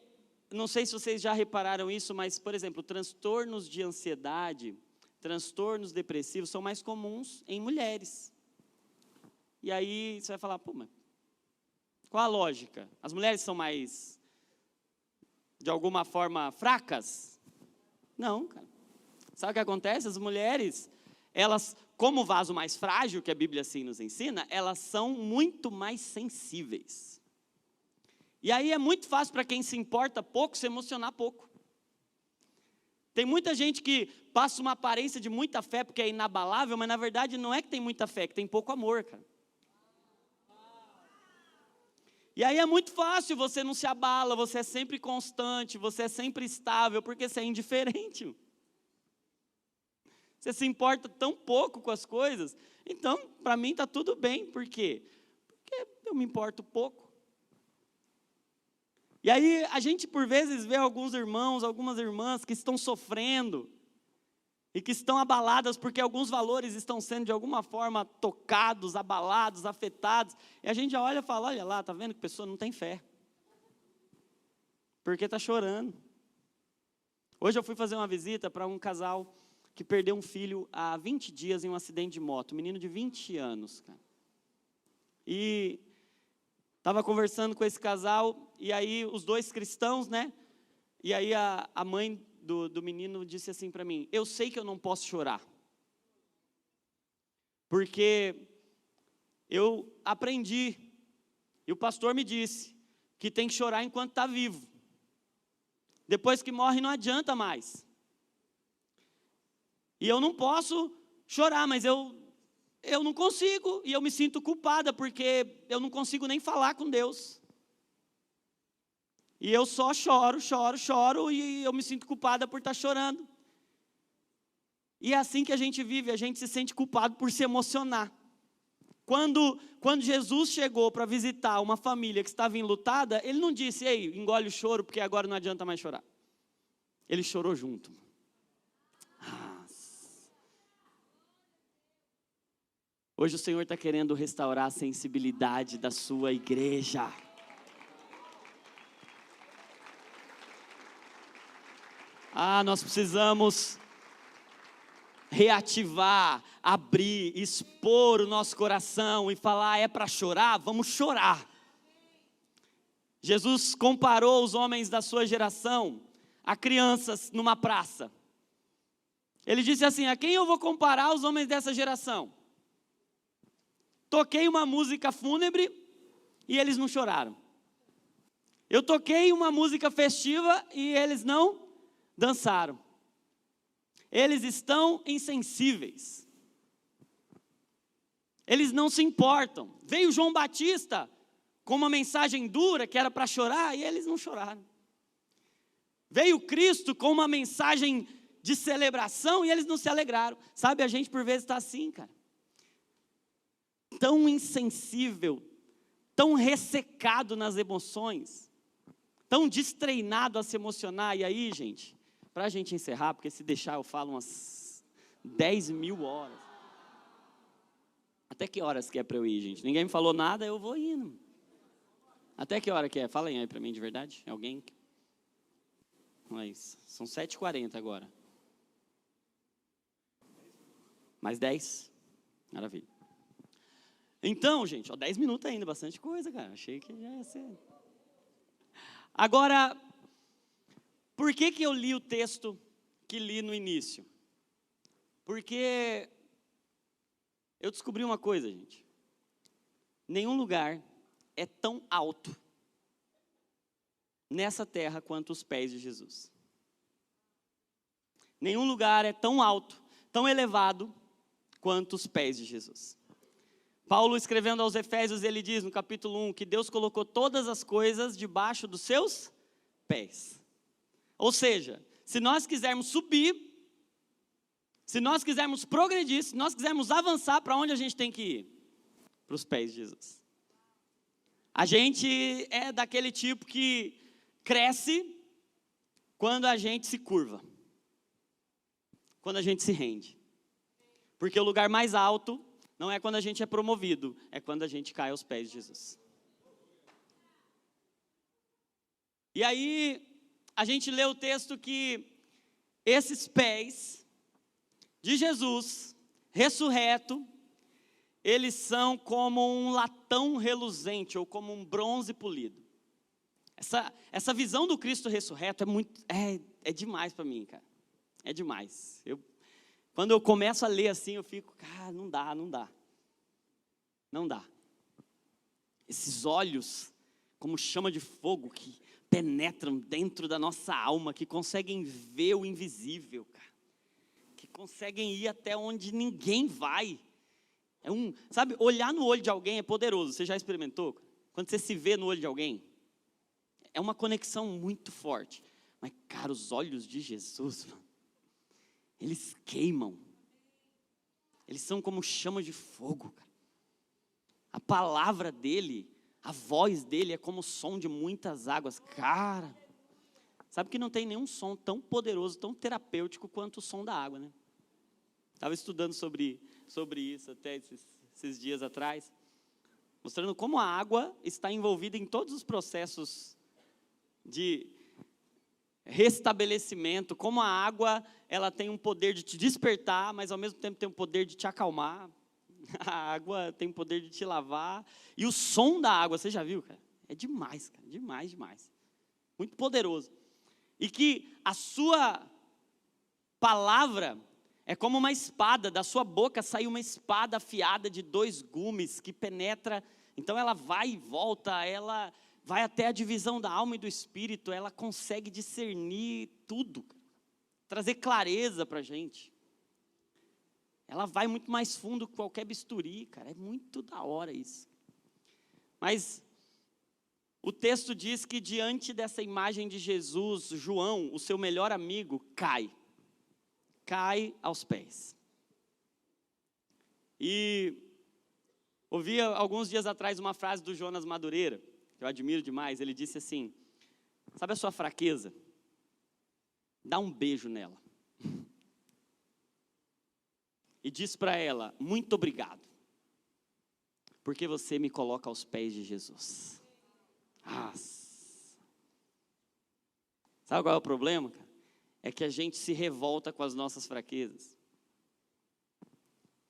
não sei se vocês já repararam isso, mas, por exemplo, transtornos de ansiedade, transtornos depressivos são mais comuns em mulheres. E aí você vai falar, pô, mas qual a lógica? As mulheres são mais, de alguma forma, fracas? Não, cara. Sabe o que acontece? As mulheres, elas, como o vaso mais frágil, que a Bíblia assim nos ensina, elas são muito mais sensíveis. E aí é muito fácil para quem se importa pouco, se emocionar pouco. Tem muita gente que passa uma aparência de muita fé porque é inabalável, mas na verdade não é que tem muita fé, é que tem pouco amor, cara. E aí é muito fácil, você não se abala, você é sempre constante, você é sempre estável, porque você é indiferente. Você se importa tão pouco com as coisas. Então, para mim está tudo bem. Por quê? Porque eu me importo pouco. E aí a gente por vezes vê alguns irmãos, algumas irmãs que estão sofrendo e que estão abaladas porque alguns valores estão sendo de alguma forma tocados, abalados, afetados. E a gente já olha e fala, olha lá, está vendo que a pessoa não tem fé. Porque está chorando. Hoje eu fui fazer uma visita para um casal que perdeu um filho há 20 dias em um acidente de moto. Um menino de 20 anos, cara. E estava conversando com esse casal, e aí os dois cristãos, né? E aí a mãe do menino disse assim para mim, eu sei que eu não posso chorar, porque eu aprendi, e o pastor me disse, que tem que chorar enquanto está vivo, depois que morre não adianta mais, e eu não posso chorar, mas eu não consigo, e eu me sinto culpada, porque eu não consigo nem falar com Deus. E eu só choro, e eu me sinto culpada por estar chorando. E é assim que a gente vive, a gente se sente culpado por se emocionar. Quando Jesus chegou para visitar uma família que estava enlutada, ele não disse, ei, engole o choro, porque agora não adianta mais chorar. Ele chorou junto. Hoje o Senhor está querendo restaurar a sensibilidade da sua igreja. Nós precisamos reativar, abrir, expor o nosso coração e falar, é para chorar? Vamos chorar. Jesus comparou os homens da sua geração a crianças numa praça. Ele disse assim, a quem eu vou comparar os homens dessa geração? Toquei uma música fúnebre e eles não choraram. Eu toquei uma música festiva e eles não dançaram. Eles estão insensíveis. Eles não se importam. Veio João Batista com uma mensagem dura que era para chorar e eles não choraram. Veio Cristo com uma mensagem de celebração e eles não se alegraram. Sabe, a gente por vezes está assim, cara. Tão insensível, tão ressecado nas emoções, tão destreinado a se emocionar. E aí, gente, para a gente encerrar, porque se deixar eu falo umas 10.000 horas. Até que horas que é para eu ir, gente? Ninguém me falou nada, eu vou indo. Até que hora que é? Falem aí para mim de verdade. Alguém? Mas são 7h40 agora. Mais 10? Maravilha. Então, gente, 10 minutos ainda, bastante coisa, cara. Achei que já ia ser. Agora, por que eu li o texto que li no início? Porque eu descobri uma coisa, gente. Nenhum lugar é tão alto nessa terra quanto os pés de Jesus. Nenhum lugar é tão alto, tão elevado quanto os pés de Jesus. Paulo, escrevendo aos Efésios, ele diz no capítulo 1 que Deus colocou todas as coisas debaixo dos seus pés. Ou seja, se nós quisermos subir, se nós quisermos progredir, se nós quisermos avançar, para onde a gente tem que ir? Para os pés de Jesus. A gente é daquele tipo que cresce quando a gente se curva, quando a gente se rende. Porque o lugar mais alto não é quando a gente é promovido, é quando a gente cai aos pés de Jesus. E aí, a gente lê o texto que esses pés de Jesus, ressurreto, eles são como um latão reluzente, ou como um bronze polido. Essa visão do Cristo ressurreto é demais para mim, cara. É demais. Quando eu começo a ler assim, eu fico, cara, não dá. Esses olhos, como chama de fogo, que penetram dentro da nossa alma, que conseguem ver o invisível, cara. Que conseguem ir até onde ninguém vai. Sabe, olhar no olho de alguém é poderoso. Você já experimentou? Quando você se vê no olho de alguém, é uma conexão muito forte. Mas, cara, os olhos de Jesus, mano, eles queimam. Eles são como chama de fogo, cara. A palavra dele, a voz dele é como o som de muitas águas. Cara, sabe que não tem nenhum som tão poderoso, tão terapêutico quanto o som da água, né? Estava estudando sobre isso até esses dias atrás, mostrando como a água está envolvida em todos os processos de restabelecimento, como a água ela tem um poder de te despertar, mas ao mesmo tempo tem um poder de te acalmar. A água tem o poder de te lavar. E o som da água, você já viu, cara? É demais, cara, demais. Muito poderoso. E que a sua palavra é como uma espada, da sua boca sai uma espada afiada de 2 gumes que penetra. Então ela vai e volta, ela vai até a divisão da alma e do espírito, ela consegue discernir tudo, trazer clareza para a gente. Ela vai muito mais fundo que qualquer bisturi, cara, é muito da hora isso. Mas o texto diz que diante dessa imagem de Jesus, João, o seu melhor amigo, cai aos pés. E ouvi alguns dias atrás uma frase do Jonas Madureira, que eu admiro demais. Ele disse assim: sabe a sua fraqueza? Dá um beijo nela. E diz para ela: muito obrigado. Porque você me coloca aos pés de Jesus. Sabe qual é o problema, cara? É que a gente se revolta com as nossas fraquezas.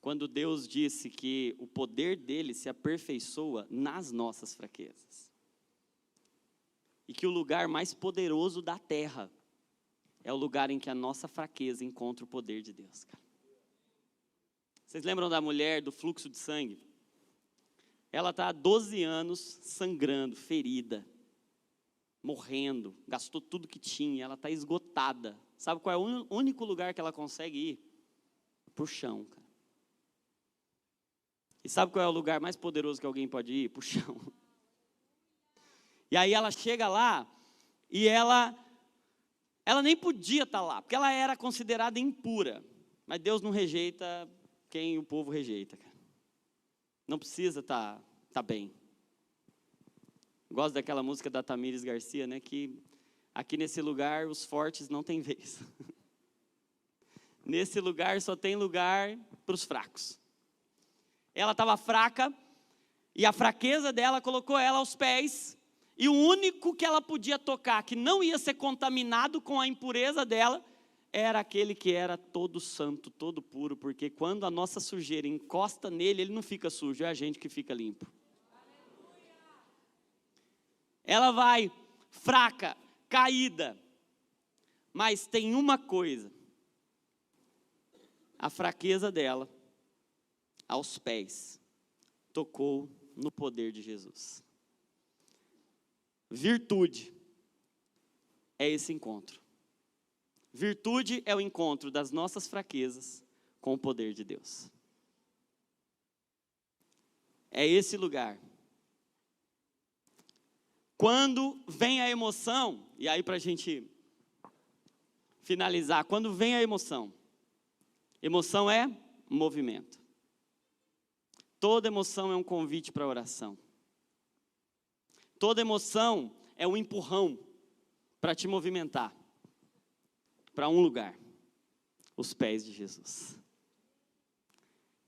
Quando Deus disse que o poder dele se aperfeiçoa nas nossas fraquezas. E que o lugar mais poderoso da terra é o lugar em que a nossa fraqueza encontra o poder de Deus, cara. Vocês lembram da mulher do fluxo de sangue? Ela está há 12 anos sangrando, ferida, morrendo, gastou tudo que tinha, ela está esgotada. Sabe qual é o único lugar que ela consegue ir? Para o chão, cara. E sabe qual é o lugar mais poderoso que alguém pode ir? Para o chão. E aí ela chega lá e ela nem podia estar lá, porque ela era considerada impura. Mas Deus não rejeita quem o povo rejeita, cara. Não precisa estar bem. Gosto daquela música da Tamires Garcia, né? Que aqui nesse lugar os fortes não têm vez. Nesse lugar só tem lugar para os fracos. Ela estava fraca e a fraqueza dela colocou ela aos pés. E o único que ela podia tocar, que não ia ser contaminado com a impureza dela, era aquele que era todo santo, todo puro, porque quando a nossa sujeira encosta nele, ele não fica sujo, é a gente que fica limpo. Ela vai fraca, caída, mas tem uma coisa, a fraqueza dela, aos pés, tocou no poder de Jesus. Virtude é esse encontro. Virtude é o encontro das nossas fraquezas com o poder de Deus. É esse lugar. Quando vem a emoção, e aí para a gente finalizar, quando vem a emoção é movimento. Toda emoção é um convite para a oração. Toda emoção é um empurrão para te movimentar para um lugar, os pés de Jesus.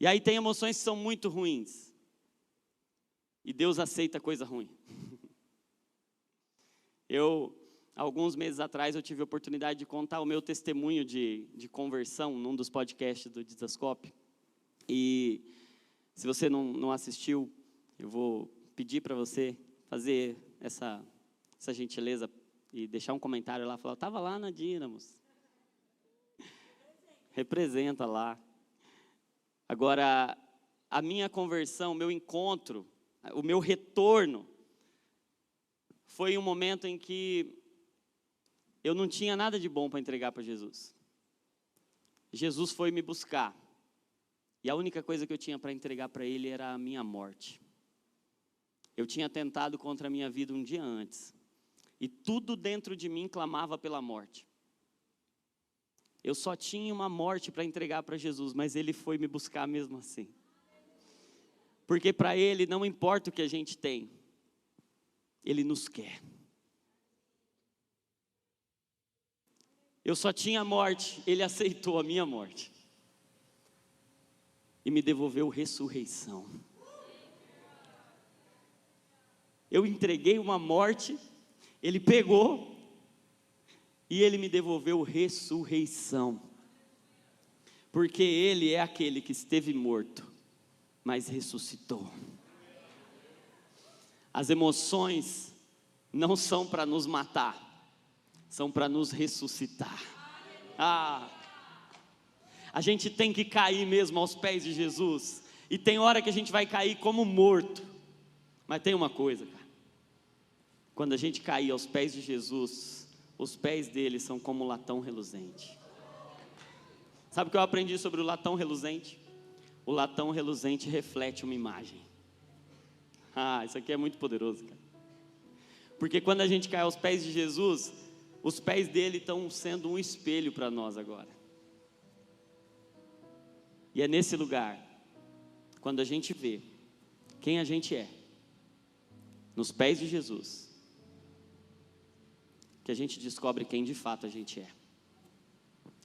E aí tem emoções que são muito ruins. E Deus aceita coisa ruim. Alguns meses atrás, eu tive a oportunidade de contar o meu testemunho de conversão num dos podcasts do Dizascope. E se você não assistiu, eu vou pedir para você fazer essa gentileza e deixar um comentário lá, falar, estava lá na Dínamos. Representa lá. Agora, a minha conversão, o meu encontro, o meu retorno, foi um momento em que eu não tinha nada de bom para entregar para Jesus. Jesus foi me buscar. E a única coisa que eu tinha para entregar para Ele era a minha morte. Eu tinha tentado contra a minha vida um dia antes. E tudo dentro de mim clamava pela morte. Eu só tinha uma morte para entregar para Jesus, mas Ele foi me buscar mesmo assim. Porque para Ele não importa o que a gente tem, Ele nos quer. Eu só tinha morte, Ele aceitou a minha morte. E me devolveu ressurreição. Eu entreguei uma morte, Ele pegou e Ele me devolveu ressurreição. Porque Ele é aquele que esteve morto, mas ressuscitou. As emoções não são para nos matar, são para nos ressuscitar. A gente tem que cair mesmo aos pés de Jesus. E tem hora que a gente vai cair como morto. Mas tem uma coisa, cara. Quando a gente cair aos pés de Jesus, os pés dele são como um latão reluzente. Sabe o que eu aprendi sobre o latão reluzente? O latão reluzente reflete uma imagem. Isso aqui é muito poderoso, cara. Porque quando a gente cai aos pés de Jesus, os pés dele estão sendo um espelho para nós agora. E é nesse lugar, quando a gente vê quem a gente é, nos pés de Jesus, que a gente descobre quem de fato a gente é.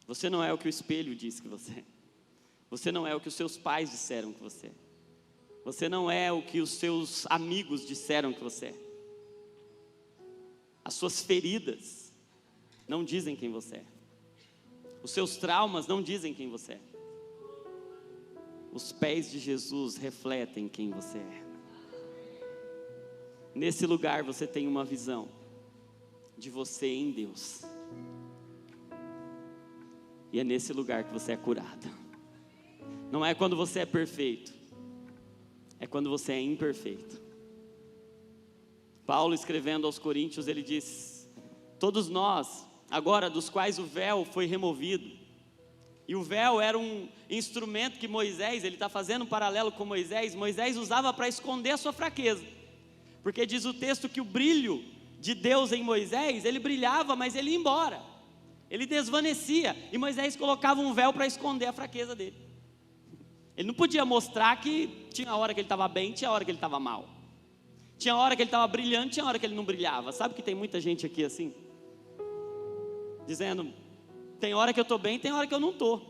Você não é o que o espelho diz que você é. Você não é o que os seus pais disseram que você é. Você não é o que os seus amigos disseram que você é. As suas feridas não dizem quem você é. Os seus traumas não dizem quem você é. Os pés de Jesus refletem quem você é. Nesse lugar você tem uma visão de você em Deus. E é nesse lugar que você é curado. Não é quando você é perfeito, é quando você é imperfeito. Paulo, escrevendo aos Coríntios, ele diz: todos nós, agora dos quais o véu foi removido, e o véu era um instrumento que Moisés, ele está fazendo um paralelo com Moisés usava para esconder a sua fraqueza, porque diz o texto que o brilho de Deus em Moisés, ele brilhava, mas ele ia embora, ele desvanecia, e Moisés colocava um véu para esconder a fraqueza dele. Ele não podia mostrar que tinha hora que ele estava bem, tinha hora que ele estava mal, tinha hora que ele estava brilhando, tinha hora que ele não brilhava. Sabe que tem muita gente aqui assim, dizendo: tem hora que eu estou bem, tem hora que eu não estou,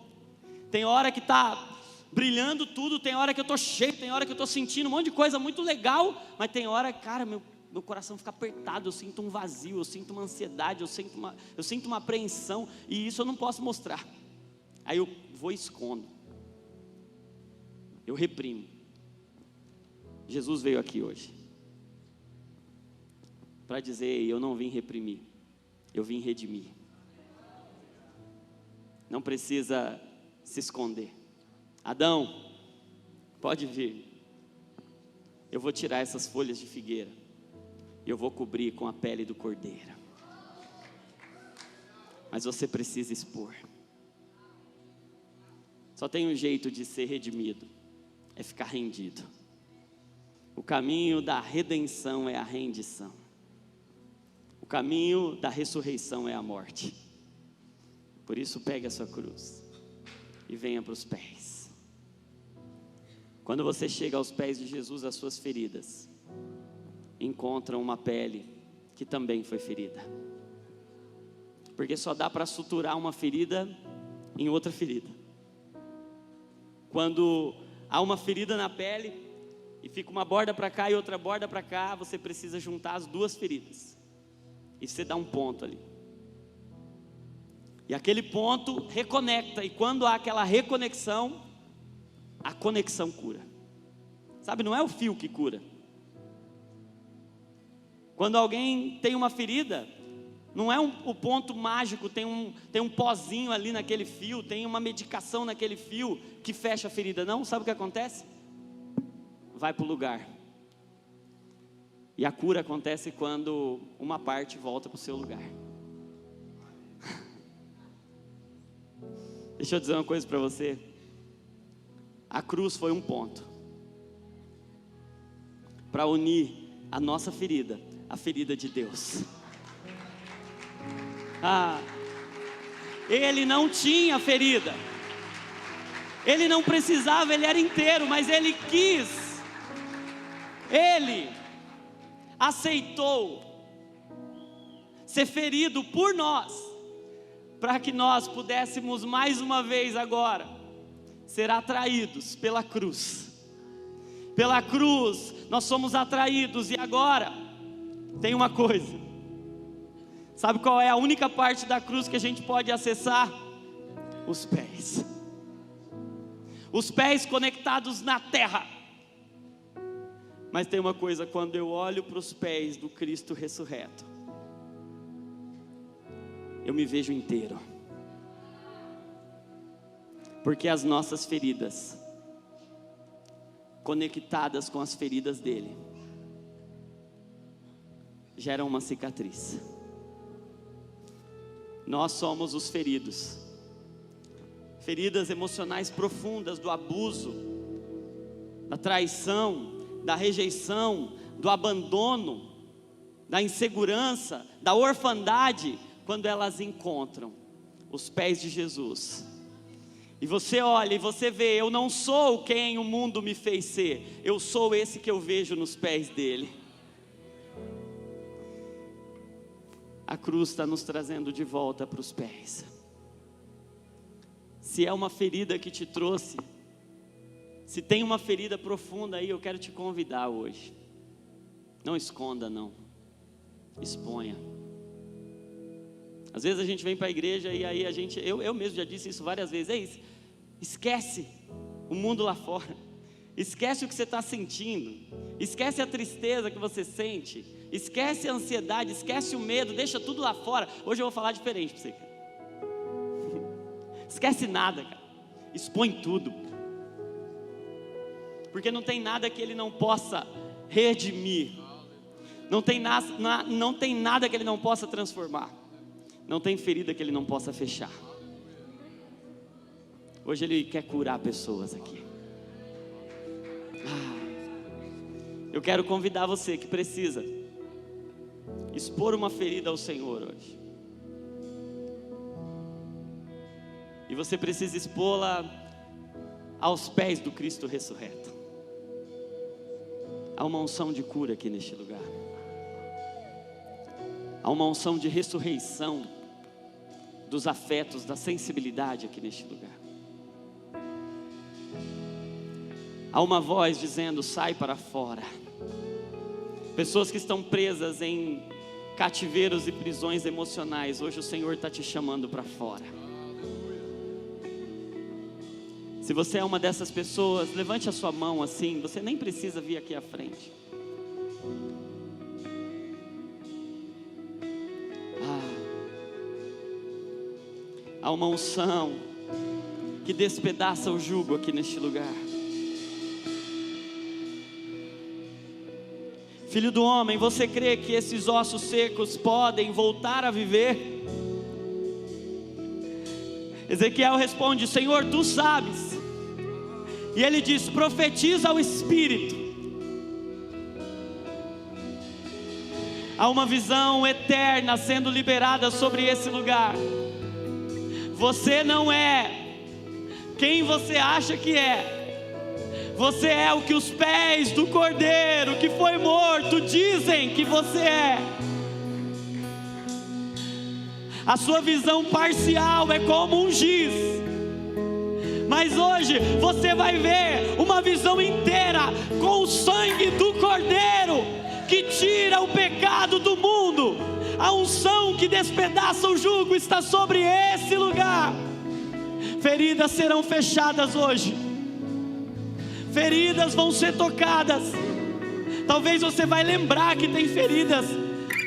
tem hora que está brilhando tudo, tem hora que eu estou cheio, tem hora que eu estou sentindo um monte de coisa muito legal, mas tem hora, cara, meu coração fica apertado, eu sinto um vazio, eu sinto uma ansiedade, eu sinto uma apreensão, e isso eu não posso mostrar. Aí eu vou e escondo, eu reprimo. Jesus veio aqui hoje para dizer: eu não vim reprimir, eu vim redimir. Não precisa se esconder. Adão, pode vir, eu vou tirar essas folhas de figueira e eu vou cobrir com a pele do cordeiro. Mas você precisa expor. Só tem um jeito de ser redimido, é ficar rendido. O caminho da redenção é a rendição. O caminho da ressurreição é a morte. Por isso, pegue a sua cruz e venha para os pés. Quando você chega aos pés de Jesus, as suas feridas encontram uma pele que também foi ferida. Porque só dá para suturar uma ferida em outra ferida. Quando há uma ferida na pele e fica uma borda para cá e outra borda para cá, você precisa juntar as duas feridas e você dá um ponto ali. E aquele ponto reconecta, e quando há aquela reconexão, a conexão cura. Sabe, não é o fio que cura. Quando alguém tem uma ferida, não é o ponto mágico, tem um pozinho ali naquele fio, tem uma medicação naquele fio que fecha a ferida. Não, sabe o que acontece? Vai para o lugar. E a cura acontece quando uma parte volta para o seu lugar. Deixa eu dizer uma coisa para você. A cruz foi um ponto para unir a nossa ferida à ferida de Deus. Ele não tinha ferida, ele não precisava, ele era inteiro, mas ele quis, ele aceitou ser ferido por nós, para que nós pudéssemos mais uma vez agora ser atraídos pela cruz. Pela cruz nós somos atraídos. E agora tem uma coisa, sabe qual é a única parte da cruz que a gente pode acessar? Os pés. Os pés conectados na terra. Mas tem uma coisa, quando eu olho para os pés do Cristo ressurreto, eu me vejo inteiro. Porque as nossas feridas, conectadas com as feridas dele, geram uma cicatriz. Nós somos os feridos. Feridas emocionais profundas do abuso, da traição, da rejeição, do abandono, da insegurança, da orfandade. Quando elas encontram os pés de Jesus, e você olha e você vê: eu não sou quem o mundo me fez ser, eu sou esse que eu vejo nos pés dele. A cruz está nos trazendo de volta para os pés. Se é uma ferida que te trouxe Se tem uma ferida profunda aí, eu quero te convidar hoje. Não esconda, não. Exponha. Às vezes a gente vem para a igreja e aí eu mesmo já disse isso várias vezes. Ei, esquece o mundo lá fora. Esquece o que você está sentindo. Esquece a tristeza que você sente. Esquece a ansiedade, esquece o medo, deixa tudo lá fora. Hoje eu vou falar diferente para você. Esquece nada, cara. Expõe tudo. Porque não tem nada que Ele não possa redimir. Não tem nada que Ele não possa transformar. Não tem ferida que Ele não possa fechar. Hoje Ele quer curar pessoas aqui. Eu quero convidar você que precisa expor uma ferida ao Senhor hoje. E você precisa expô-la aos pés do Cristo ressurreto. Há uma unção de cura aqui neste lugar. Há uma unção de ressurreição dos afetos, da sensibilidade aqui neste lugar. Há uma voz dizendo: sai para fora. Pessoas que estão presas em cativeiros e prisões emocionais, hoje o Senhor está te chamando para fora. Se você é uma dessas pessoas, levante a sua mão assim, você nem precisa vir aqui à frente. Há uma unção que despedaça o jugo aqui neste lugar. Filho do homem, você crê que esses ossos secos podem voltar a viver? Ezequiel responde: Senhor, tu sabes. E ele diz: profetiza ao Espírito. Há uma visão eterna sendo liberada sobre esse lugar. Você não é quem você acha que é. Você é o que os pés do Cordeiro que foi morto dizem que você é. A sua visão parcial é como um giz, mas hoje você vai ver uma visão inteira com o sangue do Cordeiro que tira o pecado do mundo. A unção que despedaça o jugo está sobre esse lugar. Feridas serão fechadas hoje. Feridas vão ser tocadas. Talvez você vai lembrar que tem feridas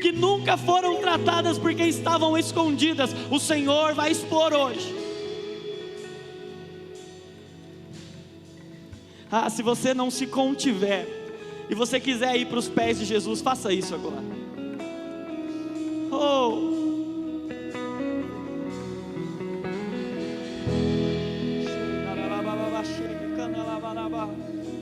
que nunca foram tratadas porque estavam escondidas. O Senhor vai expor hoje. Se você não se contiver e você quiser ir para os pés de Jesus, faça isso agora. Oh.